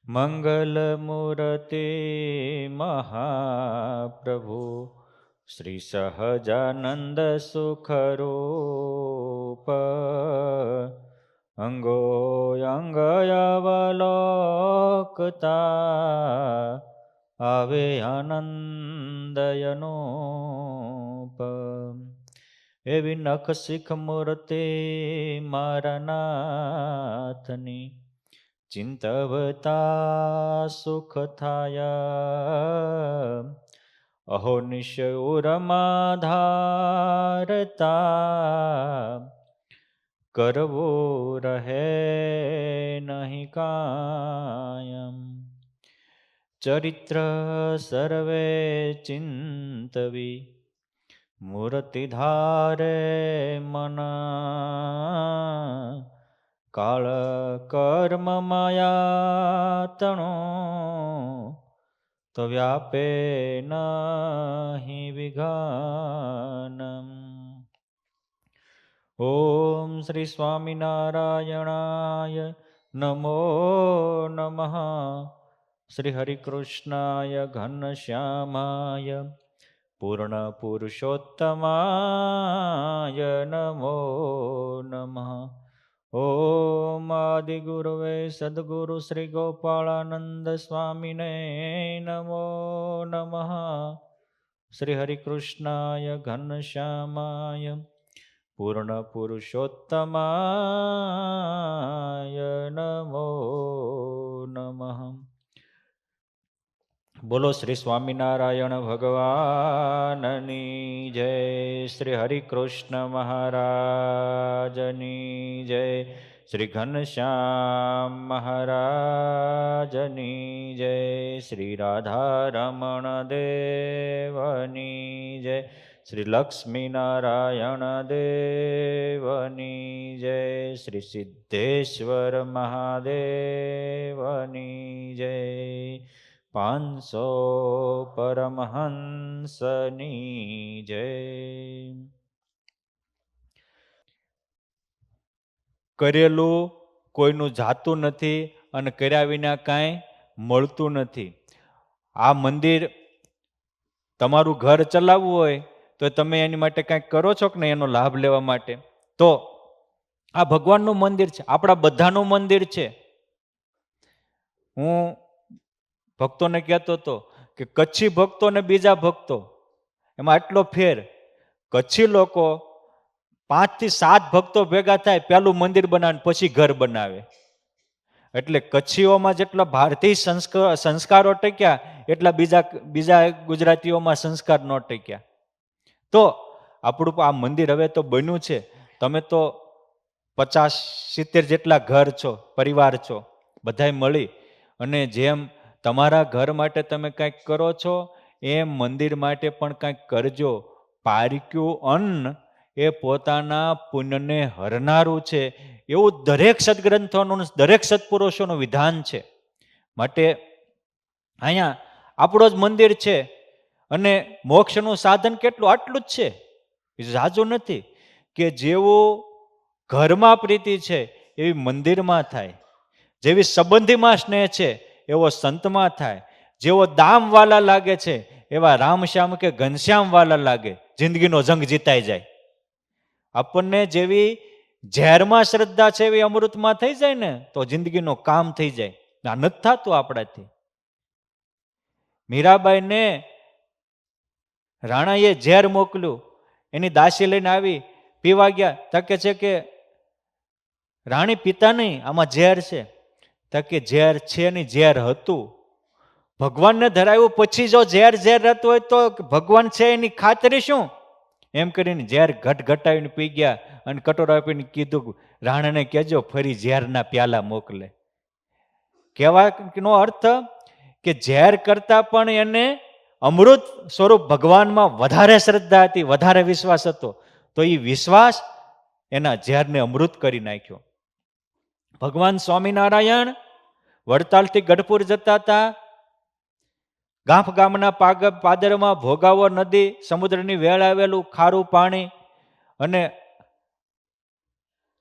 મંગલમૂર્તે મહાપ્રભુ શ્રી સહજાનંદ સુખરૂપ અંગો અંગયવલોકતા આવે આનંદયનોપ. એવી નખ શીખ મૂર્તિ મારા નાથની ચિંતવતા સુખ થાય. અહો નિશયુરમાં ધારતા કરવું રહે નહીં કાયમ. ચરિત્ર સર્વે ચિંતવી મૂર્તિ ધારે મના. કાળ કર્મ માયાતણો તો વ્યાપે નહીં વિઘાનમ. ઓમ શ્રી સ્વામિનારાયણાય નમો નમઃ. શ્રી હરિકૃષ્ણાય ઘનશ્યામાય પૂર્ણ પુરુષોત્તમાય નમો નમઃ. ઓમ આદિગુરુવે સદગુરુ શ્રી ગોપાળાનંદ સ્વામીને નમો નમઃ. શ્રી હરિકૃષ્ણાય ઘનશ્યામાય પૂર્ણ પુરુષોત્તમાય નમો નમઃ. બોલો શ્રી સ્વામિનારાયણ ભગવાનની જય. શ્રી હરિકૃષ્ણ મહારાજની જય. શ્રી ઘનશ્યામ મહારાજની જય. શ્રી રાધારમણ દેવની જય. શ્રી લક્ષ્મીનારાયણ દેવની જય. શ્રી સિદ્ધેશ્વર મહાદેવની જય. 500 પરમહંસની જય. કરેલું કોઈનું જાતું નથી અને કર્યા વિના કાંઈ મળતું નથી. આ મંદિર તમારું ઘર ચલાવવું હોય તો તમે એની માટે કાંઈક કરો છો કે નહીં એનો લાભ લેવા માટે? તો આ ભગવાનનું મંદિર છે, આપણા બધાનું મંદિર છે. હું ભક્તોને કહેતો હતો કે કચ્છી ભક્તો ને બીજા ભક્તો એમાં આટલો ફેર. કચ્છી લોકો 5 થી 7 ભક્તો ભેગા થાય, પહેલું મંદિર બનાવે પછી ઘર બનાવે. એટલે કચ્છીઓમાં જેટલા ભારતીય સંસ્કારો ટક્યા એટલા બીજા ગુજરાતીઓમાં સંસ્કાર ન ટક્યા. તો આપણું આ મંદિર હવે તો બન્યું છે. તમે તો 50-70 જેટલા ઘર છો, પરિવાર છો, બધાય મળી અને જેમ તમારા ઘર માટે તમે કંઈક કરો છો એમ મંદિર માટે પણ કંઈક કરજો. પારક્યું અન્ન એ પોતાના પુણ્યને હરનારું છે, એવું દરેક સદગ્રંથોનું, દરેક સત્પુરુષોનું વિધાન છે. માટે અહીંયા આપણો જ મંદિર છે અને મોક્ષનું સાધન કેટલું? આટલું જ છે, ઝાઝુ નથી. કે જેવું ઘરમાં પ્રીતિ છે એવી મંદિરમાં થાય, જેવી સંબંધીમાં સ્નેહ છે એવો સંતમાં થાય, જેવો દામવાલા લાગે છે એવા રામશ્યામ કે ઘનશ્યામ વાલા લાગે, જિંદગીનો જંગ જીતાઈ જાય. આપણને જેવી ઝેરમાં શ્રદ્ધા છે એવી અમૃતમાં થઈ જાય ને તો જિંદગીનો કામ થઈ જાય. આ નથી થતું આપણાથી. મીરાબાઈને રાણાએ ઝેર મોકલ્યું, એની દાસી લઈને આવી, પીવા ગયા. તકે છે કે રાણી પિતા નહીં, આમાં ઝેર છે. તકે ઝેર છે નહીં, ઝેર હતું. ભગવાનને ધરાવ્યું પછી જો ઝેર રહેતું હોય તો ભગવાન છે એની ખાતરી શું? એમ કરીને ઝેર ઘટાવીને પી ગયા અને કટોરો આપીને કીધું રાણાને કહેજો ફરી ઝેરના પ્યાલા મોકલે. કહેવાનો અર્થ કે ઝેર કરતા પણ એને અમૃત સ્વરૂપ ભગવાનમાં વધારે શ્રદ્ધા હતી, વધારે વિશ્વાસ હતો. તો એ વિશ્વાસ એના ઝેરને અમૃત કરી નાખ્યો. ભગવાન સ્વામિનારાયણ વડતાલથી ગઢપુર જતા હતા. ગાંફ ગામના પાદરમાં ભોગાવો નદી, સમુદ્રની વેળ આવેલું ખારું પાણી અને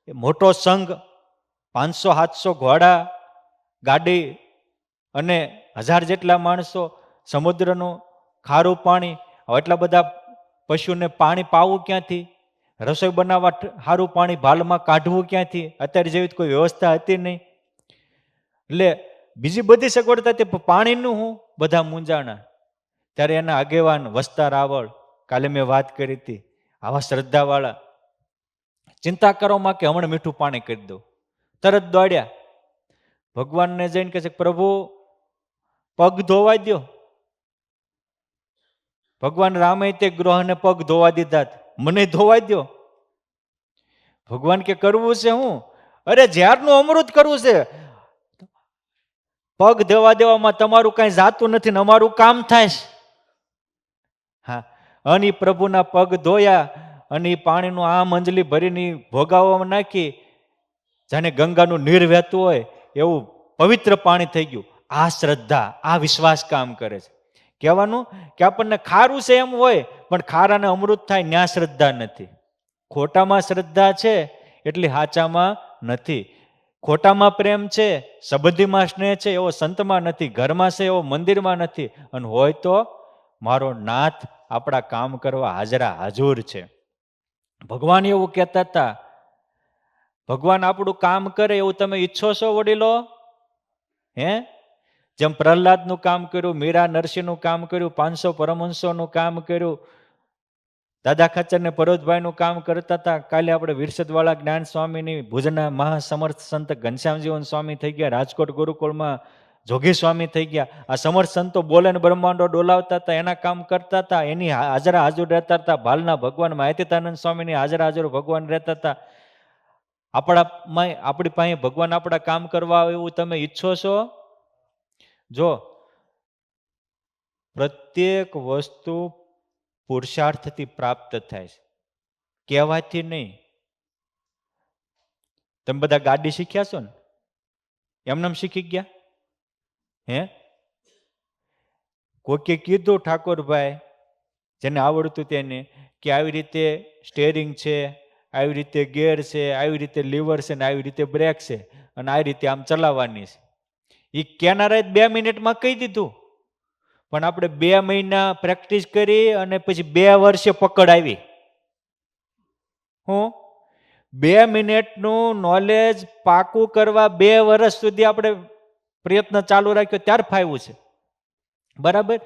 મોટો સંઘ, 500-700 ઘોડા, ગાડી અને 1000 જેટલા માણસો, સમુદ્રનું ખારું પાણી, એટલા બધા પશુને પાણી પાવું ક્યાંથી? રસોઈ બનાવવા સારું પાણી ભાલમાં કાઢવું ક્યાંથી? અત્યારે જેવી કોઈ વ્યવસ્થા હતી નહીં. એટલે બીજી બધી સગવડતા હતી, પાણીનું હું બધા મૂંઝાણા. ત્યારે એના આગેવાન વસ્તા રાવળ, કાલે મેં વાત કરી હતી, આવા શ્રદ્ધાવાળા, ચિંતા કરો માં કે હમણાં મીઠું પાણી કરી દઉં. તરત દોડ્યા ભગવાનને જઈને કહે છે, પ્રભુ પગ ધોવા દો. ભગવાન રામે તે ગ્રહને પગ ધોવા દીધા, મને ધોવા દો. ભગવાન કે કરવું છે હું? અરે ઝારનું અમૃત કરવું છે, પગ ધોવા દેવામાં તમારું કઈ જાતું નથી ને અમારું કામ થાય છે. હા, અને પ્રભુના પગ ધોયા અને એ પાણીનું આમ અંજલી ભરીને ભોગાવવામાં નાખી, જાણે ગંગાનું નીર વહેતું હોય એવું પવિત્ર પાણી થઈ ગયું. આ શ્રદ્ધા, આ વિશ્વાસ કામ કરે છે. કહેવાનું કે આપણને ખારું છે એમ હોય, પણ ખારાને અમૃત થાય ન્યા શ્રદ્ધા નથી. ખોટામાં શ્રદ્ધા છે એટલી હાચામાં નથી. ખોટામાં પ્રેમ છે, સંબંધીમાં સ્નેહ છે એવો સંતમાં નથી, ઘરમાં છે એવો મંદિરમાં નથી, અને હોય તો મારો નાથ આપણા કામ કરવા હાજરા હાજુર છે. ભગવાન એવું કહેતા હતા, ભગવાન આપણું કામ કરે એવું તમે ઈચ્છો છો વડીલો? હે? જેમ પ્રહલાદનું કામ કર્યું, મીરા નરસિંહનું કામ કર્યું, 500 પરમહંસોનું કામ કર્યું, દાદા ખાચર ને પરોતભાઈનું કામ કરતા હતા. કાલે આપણે વિરસદવાળા જ્ઞાન સ્વામીની ભુજના મહાસમર્થ સંત ઘનશ્યામજીવન સ્વામી થઈ ગયા, રાજકોટ ગુરુકુળમાં જોગી સ્વામી થઈ ગયા. આ સમર્થ સંતો બોલે ને બ્રહ્માંડો ડોલાવતા હતા, એના કામ કરતા હતા, એની હાજરા હાજર રહેતા હતા. ભાલના ભગવાન માહિતીતાનંદ સ્વામીની હાજરા હાજર ભગવાન રહેતા હતા. આપણી પાસે ભગવાન આપણા કામ કરવા આવે એવું તમે ઈચ્છો છો? જો પ્રત્યેક વસ્તુ પુરુષાર્થથી પ્રાપ્ત થાય છે, કહેવાથી નહીં. તમે બધા ગાડી શીખ્યા છો ને? એમને શીખી ગયા? હે? કોકે કીધું ઠાકોરભાઈ, જેને આવડતું તેને, કે આવી રીતે સ્ટેરિંગ છે, આવી રીતે ગેર છે, આવી રીતે લીવર છે, ને આવી રીતે બ્રેક છે, અને આ રીતે આમ ચલાવવાની છે. એ કેનારાએ 2 મિનિટમાં કહી દીધું, પણ આપણે 2 મહિના પ્રેક્ટિસ કરી અને પછી 2 વર્ષે પકડ આવી. હું 2 મિનિટનું નોલેજ પાકું કરવા 2 વર્ષ સુધી આપણે પ્રયત્ન ચાલુ રાખ્યો, ત્યાર ફાવ્યું છે. બરાબર?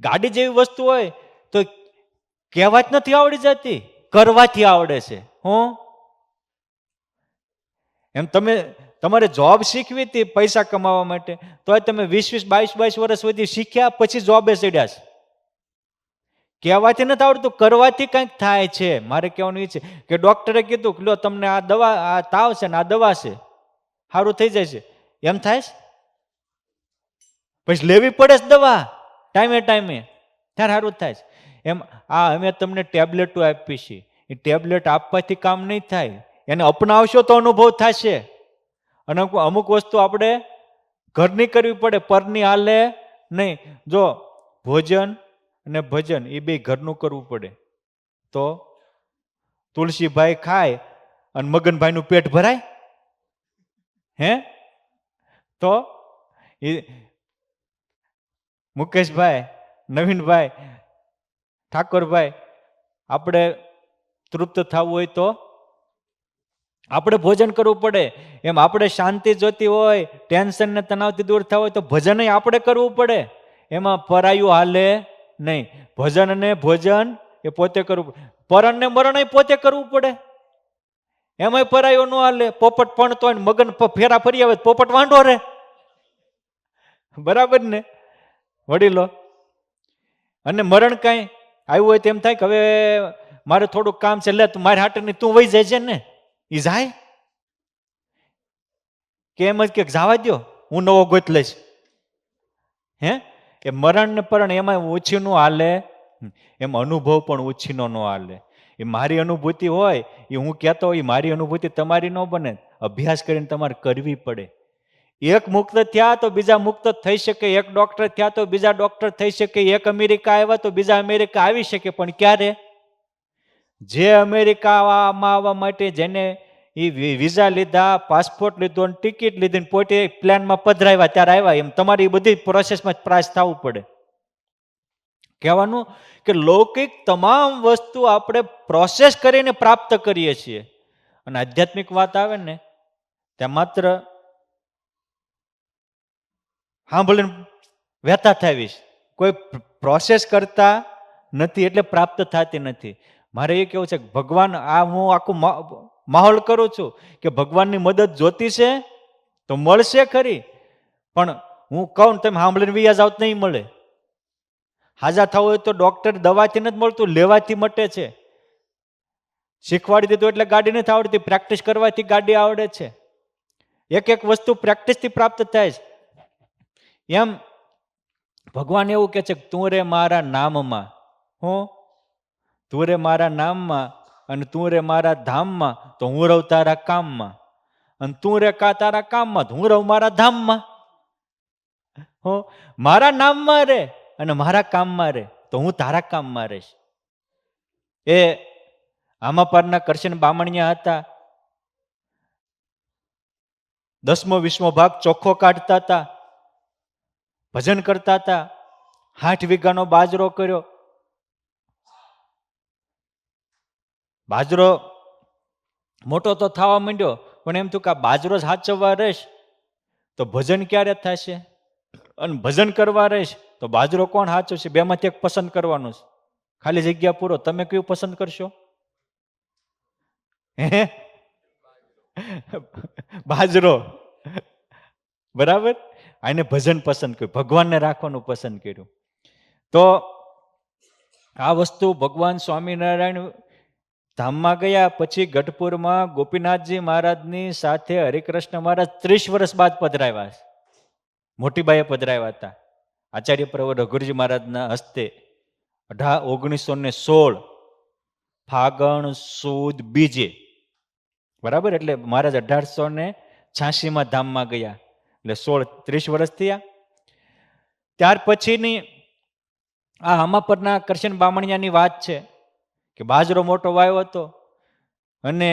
ગાડી જેવી વસ્તુ હોય તો કહેવા જ નથી આવડી જતી, કરવાથી આવડે છે. હું એમ તમારે જોબ શીખવી હતી પૈસા કમાવા માટે, તો તમે 20 22 વર્ષ સુધી શીખ્યા, પછી જોબે ચડ્યા છે. કહેવાથી નથી આવડતું, કરવાથી કંઈક થાય છે. મારે કહેવાનું એ છે કે ડોક્ટરે કીધું લો તમને આ દવા, આ તાવ છે ને આ દવા છે, સારું થઈ જાય છે, એમ થાય છે? પછી લેવી પડે છે દવા ટાઈમે ટાઈમે, ત્યારે સારું થાય છે. એમ આ અમે તમને ટેબ્લેટો આપી છે, એ ટેબ્લેટ આપવાથી કામ નહીં થાય, એને અપનાવશો તો અનુભવ થશે. અને અમુક વસ્તુ આપણે ઘરની કરવી પડે, પરની હાલે નહીં. જો ભોજન અને ભજન એ બે ઘરનું કરવું પડે, તો તુલસીભાઈ ખાય અને મગનભાઈનું પેટ ભરાય? હે? તો એ મુકેશભાઈ, નવીનભાઈ, ઠાકોરભાઈ, આપણે તૃપ્ત થવું હોય તો આપણે ભોજન કરવું પડે. એમ આપણે શાંતિ જોતી હોય, ટેન્શન ને તણાવથી દૂર થવું હોય તો ભજન આપણે કરવું પડે. એમાં પરાયું હાલે નહીં. ભજન અને ભોજન એ પોતે કરવું પડે. પરણ ને મરણ પોતે કરવું પડે. એમાંય પરાયું ન હાલે. પોપટ પણ તો મગન ફેરા ફરી આવે પોપટ વાંઢો રે. બરાબર ને વડીલો? અને મરણ કાંઈ આવ્યું હોય તેમ થાય કે હવે મારે થોડુંક કામ છે, લે તું મારી હાટની તું વહી જાય છે ને, એ જાય કે એમ જ કે જવા દો હું નવો ગોત લઈશ? હે? એ મરણ ને પરણ એમાં ઓછી નો હાલે, એમ અનુભવ પણ ઓછીનો ન હાલે. એ મારી અનુભૂતિ હોય, એ હું કહેતો હોય, મારી અનુભૂતિ તમારી ન બને. અભ્યાસ કરીને તમારે કરવી પડે. એક મુક્ત થયા તો બીજા મુક્ત થઈ શકે, એક ડોક્ટર થયા તો બીજા ડોક્ટર થઈ શકે, એક અમેરિકા આવ્યા તો બીજા અમેરિકા આવી શકે. પણ ક્યારે? જે અમેરિકામાં આવવા માટે જેને એ વિઝા લીધા, પાસપોર્ટ લીધો, ટિકિટ લીધી, પોતે પ્લેનમાં પધરાવ્યા ત્યારે આવ્યા. એમ તમારી બધી પ્રોસેસમાં પ્રાસ થવું પડે. કહેવાનું કે લૌકિક તમામ વસ્તુ આપણે પ્રોસેસ કરીને પ્રાપ્ત કરીએ છીએ, અને આધ્યાત્મિક વાત આવે ને ત્યાં માત્ર સાંભળીને વ્યથા થાવીશ, કોઈ પ્રોસેસ કરતા નથી એટલે પ્રાપ્ત થતી નથી. મારે એ કેવું છે કે ભગવાન, આ હું આખું માહોલ કરું છું કે ભગવાનની મદદ જોતી છે તો મળશે ખરી, પણ હું કહું તમે સાંભળીને વ્યાજ આવત નહીં મળે. હાજા થવું હોય તો ડોક્ટર દવાથી નથી મળતું, લેવાથી મટે છે. શીખવાડી દીધું એટલે ગાડી નથી આવડતી, પ્રેક્ટિસ કરવાથી ગાડી આવડે છે. એક એક વસ્તુ પ્રેક્ટિસથી પ્રાપ્ત થાય છે. એમ ભગવાન એવું કે છે કે તું રે મારા નામમાં, હું તું રે મારા નામમાં અને તું રે મારા ધામમાં તો હું રહું તારા કામમાં, અને તું રે તારા કામમાં તો હું રહું મારા ધામમાં. હો, મારા નામમાં રે અને મારા કામમાં રે તો હું તારા કામમાં રહીશ. એ આમાપરના કરશન બામણિયા હતા, 10મો 20મો ભાગ ચોખ્ખો કાઢતા હતા, ભજન કરતા હતા, 60 વીઘાનો બાજરો કર્યો. બાજરો મોટો તો થવા માંડ્યો, પણ એમ થયું કે આ બાજરો જ સાચવવા રહીશ તો ભજન ક્યારે થશે, અને ભજન કરવા રહીશ તો બાજરો કોણ સાચવશે? બેમાંથી એક પસંદ કરવાનું છે. ખાલી જગ્યા પૂરો, તમે કયું પસંદ કરશો? હે, બાજરો. બરાબર. આને ભજન પસંદ કર્યું, ભગવાનને રાખવાનું પસંદ કર્યું. તો આ વસ્તુ ભગવાન સ્વામિનારાયણ ધામમાં ગયા પછી ગઢપુરમાં ગોપીનાથજી મહારાજની સાથે હરિકૃષ્ણ મહારાજ 30 વર્ષ બાદ પધરાવ્યા છે. મોટીબાઈએ પધરાવ્યા હતા આચાર્ય પ્રવર રઘુજી મહારાજના હસ્તે 1916 ફાગણ સુદ બીજે. બરાબર. એટલે મહારાજ 1886 ધામમાં ગયા, એટલે 30 વર્ષ થયા. ત્યાર પછીની આ આમાપરના કરશન બામણિયાની વાત છે કે બાજરો મોટો વાવ્યો હતો અને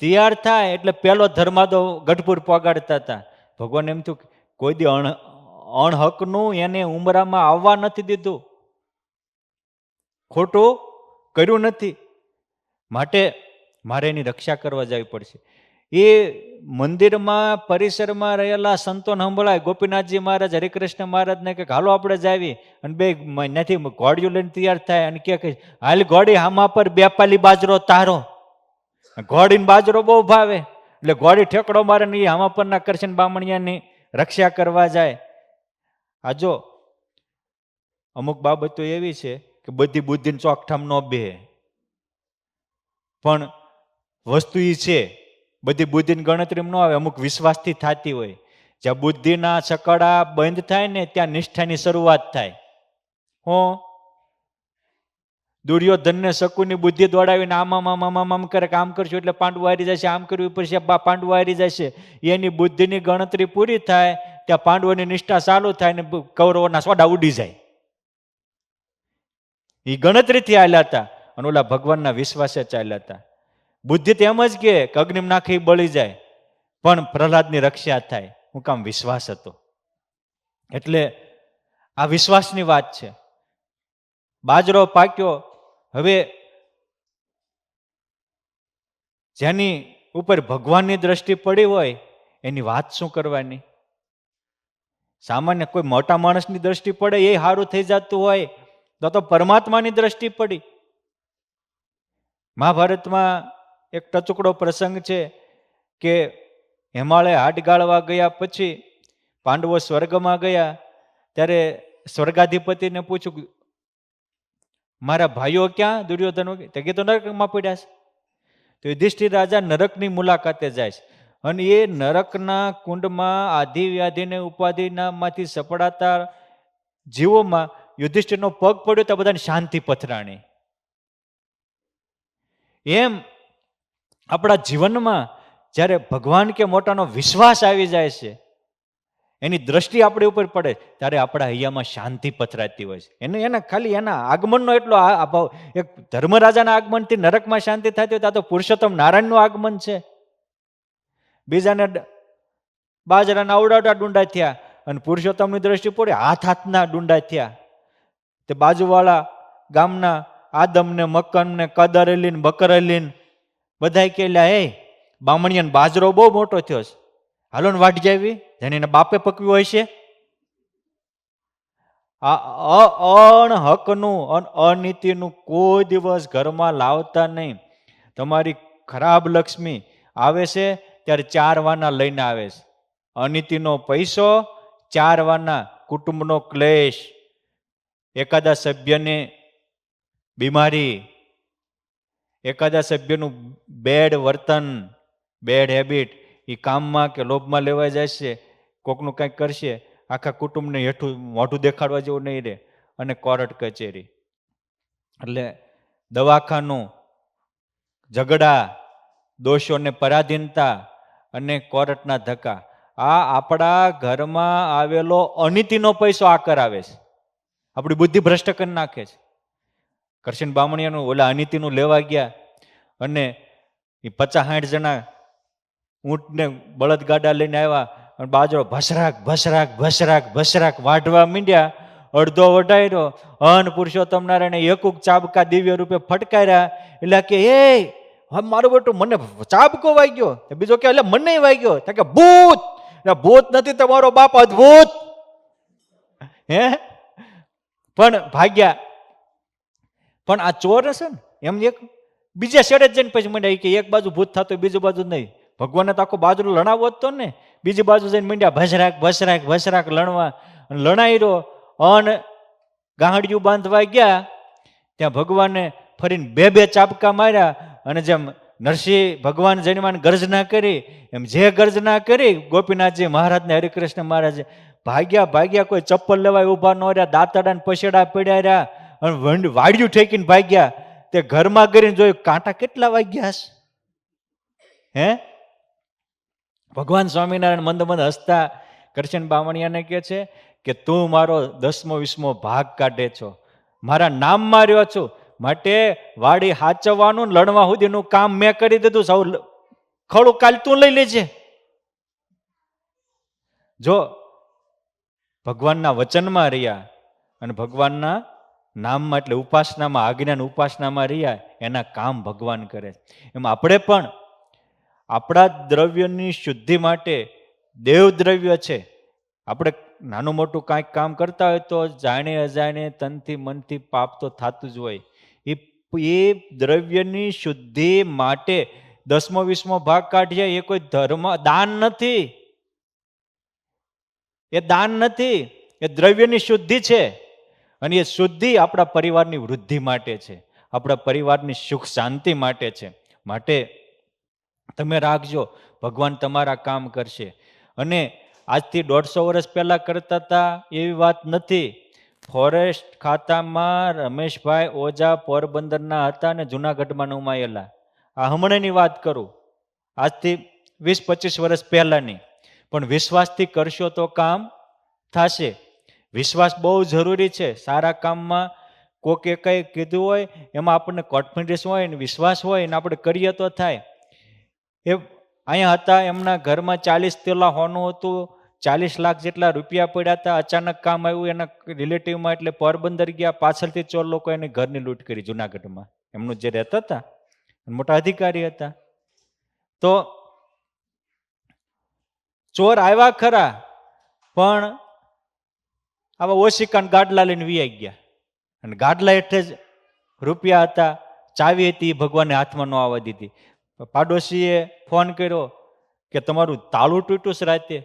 તૈયાર થાય એટલે પેલો ધર્માદો ગઢપુર પગાડતા હતા. ભગવાન એમ થયું કોઈ દી અણહકનું એને ઉમરામાં આવવા નથી દીધું, ખોટું કર્યું નથી, માટે મારે એની રક્ષા કરવા જવી પડશે. એ મંદિરમાં પરિસરમાં રહેલા સંતોને સંભળાય, ગોપીનાથજી મહારાજ હરિકૃષ્ણ મહારાજને કે હાલો આપણે જાવી, અને બે ત્યાંથી ઘોડીઓ લઈને તૈયાર થાય અને કે હાલ ઘોડી હામા પર 2 પાલી બાજરો તારો. ઘોડીને બાજરો બહુ ભાવે એટલે ઘોડી ઠેકડો મારે ને એ હામા પરના કરશન બામણિયાની રક્ષા કરવા જાય. આ જો અમુક બાબતો એવી છે કે બધી બુદ્ધિને ચોકઠામ ન બે, પણ વસ્તુ એ છે બધી બુદ્ધિની ગણતરીમાં ન આવે, અમુક વિશ્વાસથી થતી હોય. જ્યાં બુદ્ધિના છકડા બંધ થાય ને ત્યાં નિષ્ઠાની શરૂઆત થાય. હું દુર્યોધનને શકુની બુદ્ધિ દોડાવીને આમ કરે કે આમ કરશું એટલે પાંડવો હારી જશે, આમ કરવું પડશે પાંડવો હારી જશે. એની બુદ્ધિની ગણતરી પૂરી થાય ત્યાં પાંડવોની નિષ્ઠા ચાલુ થાય ને કૌરવોના સોડા ઉડી જાય. એ ગણતરીથી ચાલ્યા હતા અને ઓલા ભગવાનના વિશ્વાસે ચાલ્યા હતા. બુદ્ધિ તો એમ જ કે અગ્નિ નાખી બળી જાય, પણ પ્રહલાદની રક્ષા થાય. હું કામ? વિશ્વાસ હતો. એટલે આ વિશ્વાસની વાત છે. બાજરો પાક્યો, હવે જેની ઉપર ભગવાનની દ્રષ્ટિ પડી હોય એની વાત શું કરવાની? સામાન્ય કોઈ મોટા માણસની દ્રષ્ટિ પડે એ સારું થઈ જતું હોય તો પરમાત્માની દ્રષ્ટિ પડી. મહાભારતમાં એક ટચુકડો પ્રસંગ છે કે હિમાલય હાડ ગાળવા ગયા પછી પાંડવો સ્વર્ગમાં ગયા ત્યારે સ્વર્ગાધિપતિને પૂછ્યું મારા ભાઈઓ ક્યાં? દુર્યોધન કે તો નરકમાં પડ્યા છે. તો યુધિષ્ઠિર રાજા નરકની મુલાકાતે જાય છે અને એ નરકના કુંડમાં આધિ વ્યાધિને ઉપાધિનામાંથી સપડાતા જીવોમાં યુધિષ્ઠિરનો પગ પડ્યો તો બધાને શાંતિ પથરાણી. એમ આપણા જીવનમાં જ્યારે ભગવાન કે મોટાનો વિશ્વાસ આવી જાય છે એની દ્રષ્ટિ આપણી ઉપર પડે ત્યારે આપણા હૈયામાં શાંતિ પથરાતી હોય છે. એના ખાલી એના આગમનનો એટલો અભાવ. એક ધર્મરાજાના આગમનથી નરકમાં શાંતિ થતી હોય, ત્યાં તો પુરુષોત્તમ નારાયણનું આગમન છે. બીજાને બાજરાના અવડાવડા ડુંડા થયા અને પુરુષોત્તમની દ્રષ્ટિ પડે હાથના ડુંડા થયા. તે બાજુવાળા ગામના આદમને મક્કનને કદરલીન બકરલીન બધા કેલ્યા, હે બામણિયાનો બાજરો બહુ મોટો થયો છે, હાલો ને વાટ જાવી, જેને એના બાપે પકવ્યું હોય છે. આ અણહકનું અનીતિનું કોઈ દિવસ ઘરમાં લાવતા નહીં. તમારી ખરાબ લક્ષ્મી આવે છે ત્યારે 4 વાના લઈને આવે છે. અનીતિનો પૈસો, 4 વાના કુટુંબનો ક્લેશ, એકાદા સભ્યને બીમારી, એકાદા સભ્યનું બેડ વર્તન, બેડ હેબિટ, એ કામમાં કે લોભમાં લેવા જશે, કોકનું કંઈક કરશે, આખા કુટુંબને હેઠું મોઢું દેખાડવા જેવું નહીં રહે. અને કોર્ટ કચેરી એટલે દવાખાનું, ઝઘડા, દોષોને પરાધીનતા અને કોર્ટના ધક્કા. આ આપણા ઘરમાં આવેલો અનીતિનો પૈસો આ કરાવે છે, આપણી બુદ્ધિ ભ્રષ્ટ કરી નાખે છે. કરશન બામણિયાનું ઓલા અનીતિનું લેવા ગયા અને એ 50-60 જણા ઊંટને બળદગાડા લઈને આવ્યા અને બાજરો ભસરાક ભસરાક ભસરાક ભસરાક વાઢવા માંડ્યા. અડધો વઢાયરો અન પુરુષોત્તમ નારાયણે એકુક ચાબકા દિવ્ય રૂપે ફટકાર્યા. એટલે કે એ મારું બેટું મને ચાબકો વાગ્યો. બીજો કે એટલે મને વાગ્યો. કે ભૂત, ભૂત નથી તમારો બાપ અદભુત. હે પણ ભાગ્યા. પણ આ ચોર હશે ને એમ એક બીજા શેડે જઈને પછી મને કે એક બાજુ ભૂત થતો બીજી બાજુ નહીં. ભગવાને તો આખો બાજુ લણાવો જ તો ને, બીજી બાજુ જઈને મીંડ્યા ભસરાક ભસરાક ભસરાક લણવા. લણાઈ રહ્યો અને ગાંહડિયું બાંધવા ગયા ત્યાં ભગવાને ફરીને 2 ચાબકા માર્યા. અને જેમ નરસિંહ ભગવાન જન્માન ગર્જના કરી એમ જે ગર્જના કરી ગોપીનાથજી મહારાજને હરિકૃષ્ણ મહારાજે ભાગ્યા. કોઈ ચપ્પલ લેવાય ઊભા ન રહ્યા, દાંતડાને પછેડા પડ્યા રહ્યા અને વાડિયું ઠેકીને ભાગ્યા. તે ઘરમાં કરીને જોયું કાંટા કેટલા વાગ્યા હશે. હે ભગવાન સ્વામિનારાયણ મંદ મંદ હસતા કરશન બામણિયાને કહે છે કે તું મારો 10મો 20મો ભાગ કાઢે છો, મારા નામ માર્યો છું, માટે વાડી હાચવવાનું લડવા સુધીનું કામ મેં કરી દીધું. સૌ ખડું કાલ તું લઈ લેજે. જો ભગવાનના વચનમાં રહ્યા અને ભગવાનના નામમાં એટલે ઉપાસનામાં, આજ્ઞાની ઉપાસનામાં રહ્યા, એના કામ ભગવાન કરે. એમ આપણે પણ આપણા દ્રવ્યની શુદ્ધિ માટે દેવ દ્રવ્ય છે. આપણે નાનું મોટું કાંઈક કામ કરતા હોય તો જાણે અજાણે તનથી મનથી પાપ તો થતું જ હોય. એ દ્રવ્યની શુદ્ધિ માટે 10મો 20મો ભાગ કાઢીએ એ કોઈ ધર્મ દાન નથી. એ દાન નથી, એ દ્રવ્યની શુદ્ધિ છે. અને એ શુદ્ધિ આપણા પરિવારની વૃદ્ધિ માટે છે, આપણા પરિવારની સુખ શાંતિ માટે છે. માટે તમે રાખજો, ભગવાન તમારા કામ કરશે. અને આજથી 150 વર્ષ પહેલા કરતા હતા એવી વાત નથી. ફોરેસ્ટ ખાતામાં રમેશભાઈ ઓઝા પોરબંદરના હતા અને જુનાગઢમાં ઉમાયેલા. આ હમણાંની વાત કરું, આજથી 20-25 વર્ષ પહેલાની. પણ વિશ્વાસથી કરશો તો કામ થશે. વિશ્વાસ બહુ જરૂરી છે. સારા કામમાં કોકે કંઈ કીધું હોય એમાં આપણને કોન્ફિડન્સ હોય ને વિશ્વાસ હોય ને આપણે કરીએ તો થાય. એ અહીંયા હતા, એમના ઘરમાં 40 તોલા હોનું હતું, 40 લાખ જેટલા રૂપિયા પડ્યા હતા. અચાનક કામ આવ્યું એના રિલેટિવમાં, એટલે પોરબંદર ગયા. પાછળથી ચોર લોકો એની ઘરની લૂંટ કરી જુનાગઢમાં. એમનું જે રહેતા હતા મોટા અધિકારી હતા. તો ચોર આવ્યા ખરા, પણ આવા ઓશિકાન ગાડલા લઈને વીઆઈ ગયા. અને ગાડલા હેઠે જ રૂપિયા હતા, ચાવી હતી, ભગવાને હાથમાં ન આવવા દીધી. પાડોશીએ ફોન કર્યો કે તમારું તાળું તૂટ્યું છે રાતે.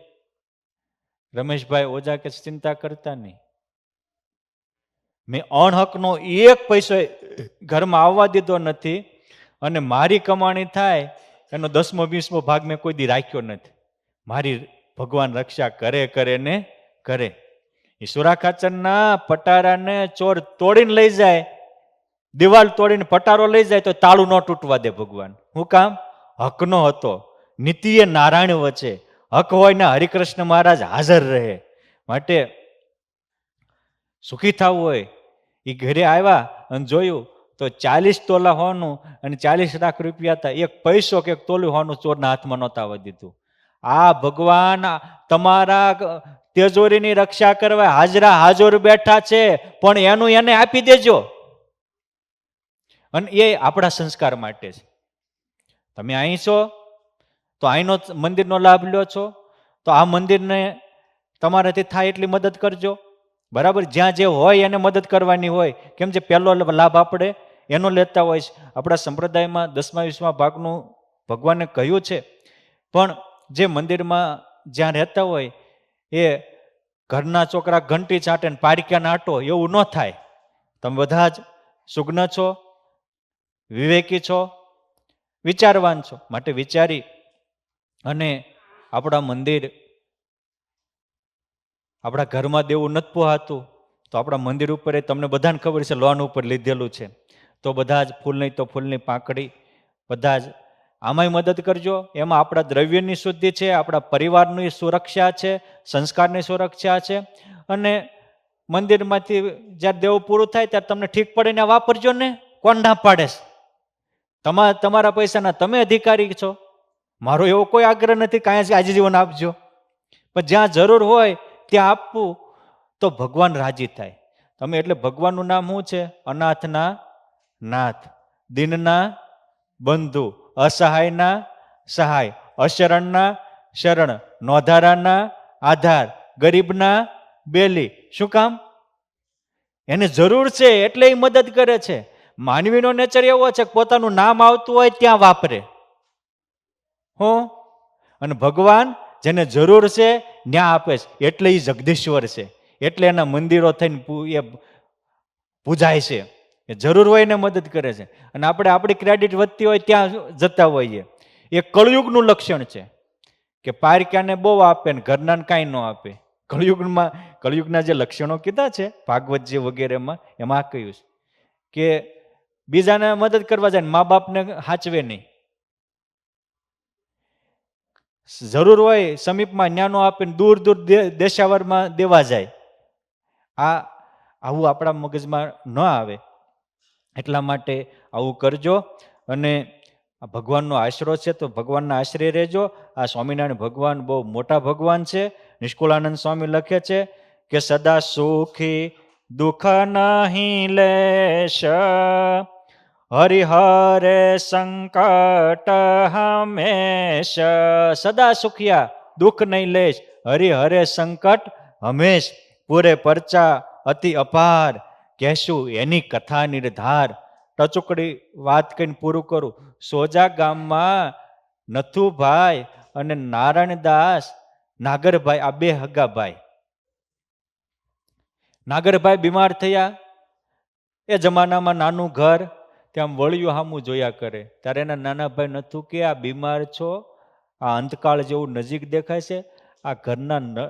રમેશભાઈ ઓઝા કે ચિંતા કરતા નહીં, મેં અણહકનો 1 પૈસો ઘરમાં આવવા દીધો નથી, અને મારી કમાણી થાય એનો 10મો 20મો ભાગ મેં કોઈ દી રાખ્યો નથી. મારી ભગવાન રક્ષા કરે ને કરે. ઈશ્વરા ખાચરના પટારાને ચોર તોડીને લઈ જાય, દિવાલ તોડીને પટારો લઈ જાય તો તાળું ન તૂટવા દે ભગવાન. શું કામ? હકનો હતો. નીતિએ નારાયણ વચ્ચે હક હોય ને હરિકૃષ્ણ મહારાજ હાજર રહે. માટે સુખી થવું હોય, એ ઘરે આવ્યા અને જોયું તો 40 તોલા હોનું અને 40 લાખ રૂપિયા હતા. એક પૈસો કે તોલું હોનું ચોરના હાથમાં નહોતા આવવા દીધું. આ ભગવાન તમારા તેજોરીની રક્ષા કરવા હાજરા હાજર બેઠા છે, પણ એનું એને આપી દેજો. અને એ આપણા સંસ્કાર માટે છે. તમે અહીં છો તો અહીંનો મંદિરનો લાભ લ્યો છો, તો આ મંદિરને તમારાથી થાય એટલી મદદ કરજો. બરાબર, જ્યાં જે હોય એને મદદ કરવાની હોય. કેમ છે, પહેલો લાભ આપણે એનો લેતા હોય છે. આપણા સંપ્રદાયમાં 10મા 20મા ભાગનું ભગવાને કહ્યું છે. પણ જે મંદિરમાં જ્યાં રહેતા હોય એ ઘરના છોકરા ઘંટી ચાટે ને પારક્યા નાટો એવું ન થાય. તમે બધા જ સુજ્ઞ છો, વિવેકી છો, વિચારવાન છો. માટે વિચારી અને આપણા મંદિર, આપણા ઘરમાં દેવું નથી પોહાતું તો આપણા મંદિર ઉપર તમને બધાને ખબર છે લોન ઉપર લીધેલું છે. તો બધા જ ફૂલ નહીં તો ફૂલની પાંખડી બધા જ આમાંય મદદ કરજો. એમાં આપણા દ્રવ્યની શુદ્ધિ છે, આપણા પરિવારની સુરક્ષા છે, સંસ્કારની સુરક્ષા છે. અને મંદિરમાંથી જ્યારે દેવું પૂરું થાય ત્યારે તમને ઠીક પડે ને વાપરજો ને. કોણ ના પાડે? તમારા પૈસાના તમે અધિકારી છો. મારો એવો કોઈ આગ્રહ નથી કે અહીંયા આજીવન આપજો, પણ જ્યાં જરૂર હોય ત્યાં આપવું તો ભગવાન રાજી થાય. તમે એટલે ભગવાનનું નામ શું છે? અનાથના નાથ, દીનના બંધુ, અસહાયના સહાય, અશરણના શરણ, નોધારાના આધાર, ગરીબના બેલી. શું કામ? એને જરૂર છે એટલે એ મદદ કરે છે. માનવીનો નેચર એવો છે કે પોતાનું નામ આવતું હોય ત્યાં વાપરે. હો, અને ભગવાન જેને જરૂર છે ત્યાં આપે છે. એટલે એ જગદીશ્વર છે, એટલે એના મંદિરો થઈને એ પૂજાય છે. એ જરૂર હોય એને મદદ કરે છે. અને આપણે આપણી ક્રેડિટ વધતી હોય ત્યાં જતા હોઈએ. એ કળયુગનું લક્ષણ છે કે પારક્યાને બહુ આપે ને ઘરનાને કાંઈ ન આપે. કળયુગના જે લક્ષણો કીધા છે ભાગવતજી વગેરેમાં, એમાં આ કહ્યું છે કે બીજાને મદદ કરવા જાય, મા બાપને સાચવે નહીં. જરૂર હોય સમીપમાં ન્યાનો આપીને દૂર દૂર દેશાવરમાં દેવા જાય. આવું આપણા મગજમાં ન આવે. એટલા માટે આવું કરજો. અને ભગવાનનો આશરો છે તો ભગવાનના આશરે રહેજો. આ સ્વામિનારાયણ ભગવાન બહુ મોટા ભગવાન છે. નિષ્કુળાનંદ સ્વામી લખે છે કે સદા સુખી દુઃખ નહીં લેશ, હરિહરે સંકટ હમેશ. સદા સુખિયા, દુઃખ નહીં લેશ, હરિહરે સંકટ હમેશ. પૂરે પરચા અતિ અપાર, કહેશું એની કથા નિર્ધાર. ટચુકડી વાત કહીને પૂરું કરું. સોજા ગામમાં નથુભાઈ અને નારાયણદાસ નાગરભાઈ, આ બે હગા ભાઈ. નાગરભાઈ બીમાર થયા. એ જમાનામાં નાનું ઘર, ત્યાં વળિયું સામું જોયા કરે. ત્યારે એના નાના ભાઈ નથુ કે આ બીમાર છો, આ અંતકાળ જેવું નજીક દેખાય છે, આ ઘરના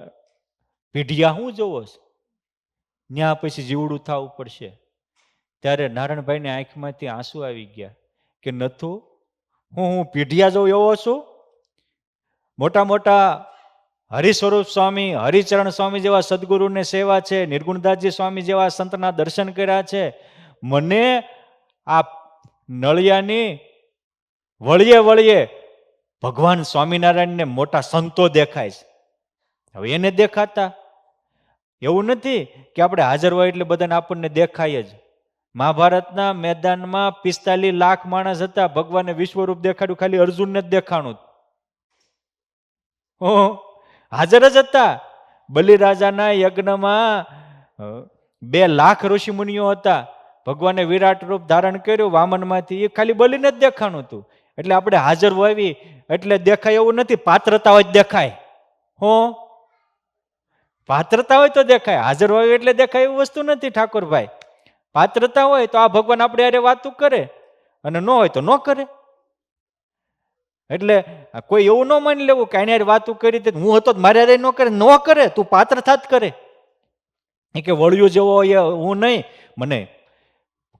પીઢિયા શું જોવો છે, ત્યાં પછી જીવડું થવું પડશે. ત્યારે નારાયણભાઈને આંખમાંથી આંસુ આવી ગયા કે નથુ, હું પીઢિયા જોઉં એવો છું? મોટા મોટા હરિસ્વરૂપ સ્વામી, હરિચરણ સ્વામી જેવા સદગુરુને સેવા છે, નિર્ગુણદાસજી સ્વામી જેવા સંતના દર્શન કર્યા છે. મને આ નળિયાની વળીએ વળીએ ભગવાન સ્વામિનારાયણને મોટા સંતો દેખાય છે. હવે એને દેખાતા એવું નથી કે આપણે હાજર હોય એટલે બધાને આપણને દેખાય જ. મહાભારતના મેદાનમાં 45 લાખ માણસ હતા, ભગવાને વિશ્વરૂપ દેખાડ્યું, ખાલી અર્જુનને જ દેખાણું. હાજર જ હતા. બલિરાજાના યજ્ઞમાં 2 લાખ ઋષિ મુનિઓ હતા. ભગવાને વિરાટ રૂપ ધારણ કર્યું વામનમાંથી, એ ખાલી બલિને જ દેખાણું હતું. એટલે આપણે હાજર હોવી એટલે દેખાય એવું નથી. પાત્રતા હોય દેખાય. પાત્રતા હોય તો દેખાય. હાજર હોય એટલે દેખાય એવું વસ્તુ નથી ઠાકોરભાઈ. પાત્રતા હોય તો આ ભગવાન આપણે યારે વાતું કરે, અને ન હોય તો ન કરે. એટલે કોઈ એવું ન માની લેવું કે આની વાતું કરી હું હતો મારે યારે ન કરે. ન કરે, તું પાત્ર થાત કરે. એ કે વળિયું જેવો હું નહીં, મને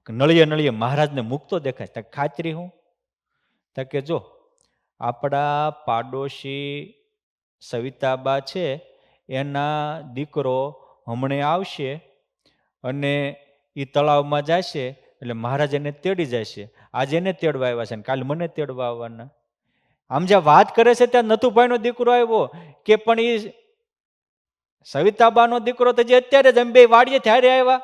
નળિયે નળિયે મહારાજને મૂકતો દેખાય. ખાતરી હું કે જો આપણા પાડોશી સવિતાબા છે એના દીકરો હમણે આવશે અને એ તળાવમાં જશે એટલે મહારાજ એને તેડી જશે. આજે એને તેડવા આવ્યા છે ને કાલે મને તેડવા આવવાના. આમ જ્યાં વાત કરે છે ત્યાં નથુભાઈનો દીકરો આવ્યો કે પણ એ સવિતાબાનો દીકરો તો જે અત્યારે જ અંબે વાડીએ ત્યારે આવ્યા,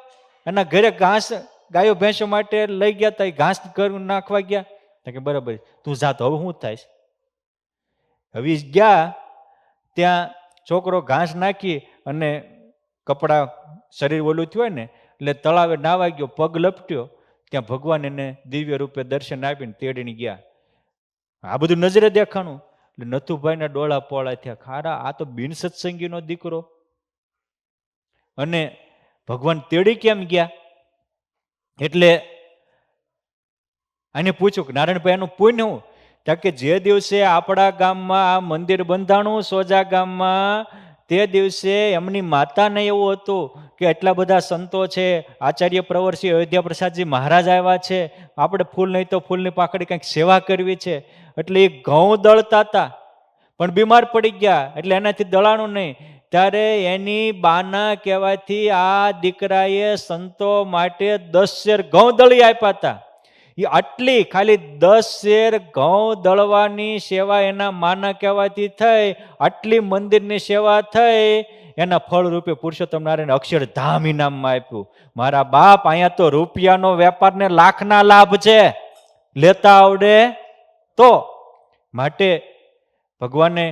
એના ઘરે ઘાસ ગાયો ભેંસો માટે લઈ ગયા હતા, એ ઘાસ ઘર નાખવા ગયા કે બરાબર તું જા તો હવે શું થાય. હવે ગયા ત્યાં છોકરો ઘાસ નાખી અને કપડા શરીર ઓલું થયું ને એટલે તળાવે નાવા ગયો, પગ લપટ્યો, ત્યાં ભગવાન એને દિવ્ય રૂપે દર્શન આપીને તેડીને ગયા. આ બધું નજરે દેખાણું એટલે નથુભાઈના ડોળા પોળા થયા. ખારા આ તો બિન સત્સંગીનો દીકરો, અને ભગવાન તેડી કેમ ગયા? એટલે આને પૂછ્યું કે નારાયણભાઈ એનું પુણ્ય હું? કે જે દિવસે આપણા ગામમાં આ મંદિર બંધાણું સોજા ગામમાં, તે દિવસે એમની માતાને એવું હતું કે એટલા બધા સંતો છે, આચાર્ય પ્રવરસિંહ અયોધ્યા પ્રસાદજી મહારાજ આવ્યા છે, આપણે ફૂલ નહીં તો ફૂલની પાકડી કંઈક સેવા કરવી છે. એટલે એ ઘઉં દળતા હતા પણ બીમાર પડી ગયા એટલે એનાથી દળાણું નહીં. ત્યારે એની બાના કહેવાથી આ દીકરાએ સંતો માટે 10 શેર ઘઉં દળી આપ્યા હતા. એ આટલી ખાલી 10 શેર ઘઉં દળવાની સેવા એના માના કહેવાથી થઈ, આટલી મંદિરની સેવા થઈ, એના ફળ રૂપે પુરુષોત્તમ નારાયણ અક્ષરધામ ઇનામમાં આપ્યું. મારા બાપ, અહીંયા તો રૂપિયાનો વેપારને લાખના લાભ છે, લેતા આવડે તો. માટે ભગવાને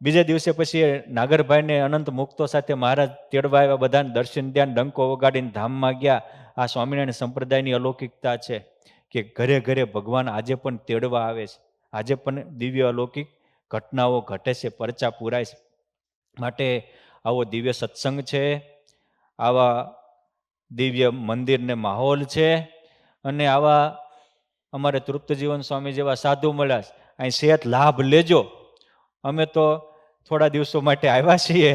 બીજે દિવસે પછી નાગરભાઈને અનંત મુક્તો સાથે મહારાજ તેડવા આવ્યા, બધાને દર્શન ધ્યાન ડંકો વગાડીને ધામમાં ગયા. આ સ્વામિનારાયણ સંપ્રદાયની અલૌકિકતા છે કે ઘરે ઘરે ભગવાન આજે પણ તેડવા આવે છે, આજે પણ દિવ્ય અલૌકિક ઘટનાઓ ઘટે છે, પરચા પૂરાય છે. માટે આવો દિવ્ય સત્સંગ છે, આવા દિવ્ય મંદિરને માહોલ છે, અને આવા અમારે તૃપ્તજીવન સ્વામી જેવા સાધુ મળ્યા છે. અહીં સેહત લાભ લેજો. અમે તો થોડા દિવસો માટે આવ્યા છીએ,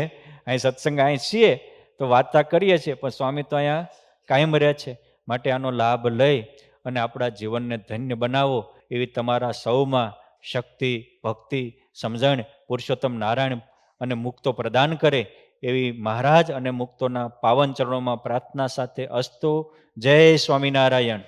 અહીં સત્સંગ અહીં છીએ તો વાર્તા કરીએ છીએ, પણ સ્વામી તો અહીંયા કાયમ રહે છે. માટે આનો લાભ લઈ અને આપણા જીવનને ધન્ય બનાવો એવી તમારા સૌમાં શક્તિ, ભક્તિ, સમજણ પુરુષોત્તમ નારાયણ અને મુક્તો પ્રદાન કરે એવી મહારાજ અને મુક્તોના પાવન ચરણોમાં પ્રાર્થના સાથે અસ્તુ. જય સ્વામિનારાયણ.